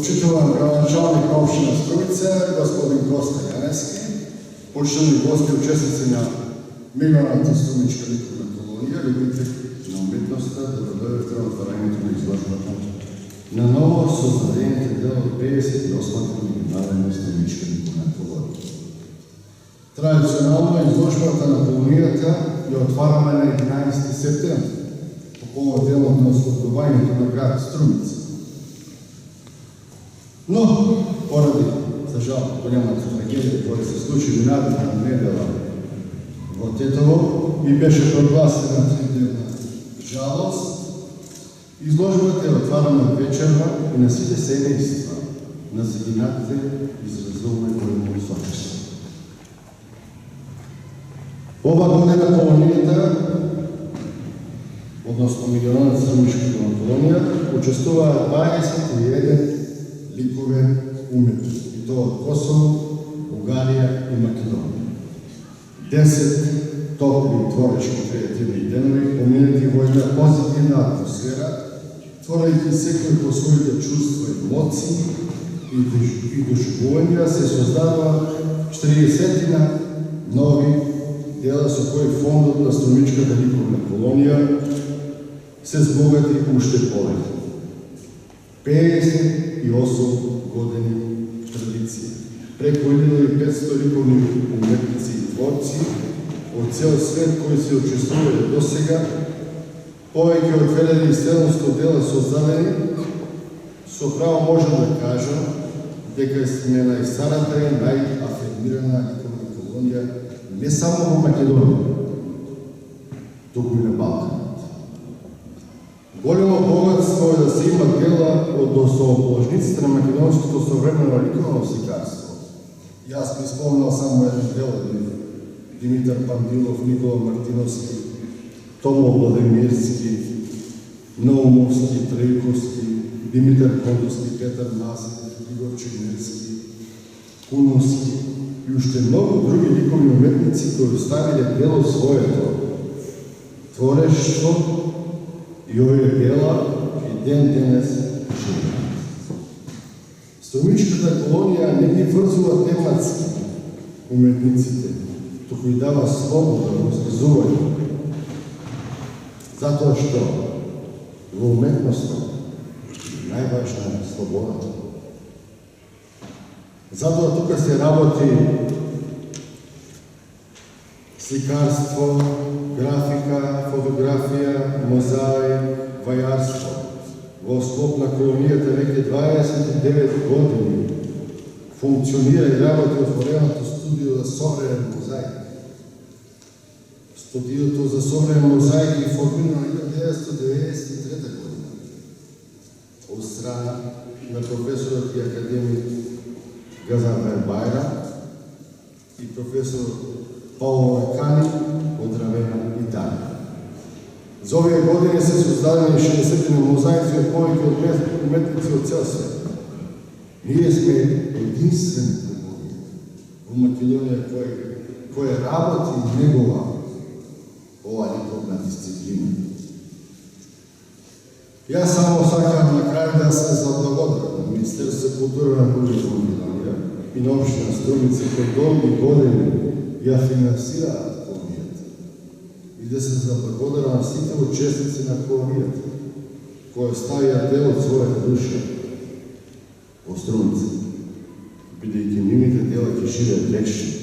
Почитуван градоначалник на општина Струмица, господин Коста Јаневски, почитувани гости, учесници на меѓународната струмичка ликовна колонија, любители на уметноста, да дојдете на отварањето на изложбата на ново создадените дел од 58-та меѓународна струмичка ликовна колонија. Традиционално изложбата на колонијата ја отвараме на 11 септември, по повод делот на ослободувањето на град Струмица. Но, поради, за жал, голямата трагедија која се случи минатата недела во Тетово и беше прогласена 3-дневна жалост, изложбата е отварана вечерва и на сите семејства на загинатите изразуваме големо сочувство. Ова година колонијата, односно меѓународната струмичка колонија, учествуваат 21 ликове уметности, и тоа од Косово, Бугарија и Македонија. 10 топли творечки креативни денови, поминати во една позитивна атмосфера, творајќи секој по своите чувства и емоции и доживувања, се создадува 40 нови дела со кои фондот на струмичката ликовна колонија се збогати уште повеќе. 58 години традиција, преку 1500 ликовни уметници и творци од цел свет кои се учествувале до сега, повеќе од 1700 дела создадени, со право можам да кажам дека сме најстарата и најафирмирана ликовна колонија не само во Македонија, туку и на Балканот. Големо богатство е да се има дела од основоположниците на македонското современо ликовно сликарство. Јас ми спомнал само еден дел од Димитар Пандилов, Никола Мартиновски, Томо Владимирски, Наумовски, Трајковски, Димитар Кондовски, Петар Масев, Игор Чигнерски, Куновски и уште многу други ликовни уметници кои оставиле дело своето творештво и овие дела и ден денес живеат. Струмичката колонија не ги врзува тематски уметниците, туку и дава слобода во изказување. Затоа што во уметноста најважна е слободата. Затоа тука се работи сликарство, графика, фотографија, мозаик, вајарство. Во склоп на колонијата веќе 29 години функционира и работи отвореното студио за современ мозаик. Студиото за современ мозаик е формирано 1993 година од страна на професорот и академик Газанбер Бајра и професор Паоло Екани од Равена, Италија. За овие години се создадени 60 мозаици од повеќе од уметници од цел свет. Ние сме единствените во Македонија кој работи и негова ова ликовна дисциплина. Јас само сакам на крај да се заблагодарам на Министерство за култура на Република Македонија и на општина Струмица кои долги години ја финансираат колонијата и да се заблагодарам на сите учесници на колонијата кои оставија дел од својата душа во Струмица, бидејќи нивните дела ќе живеат вечно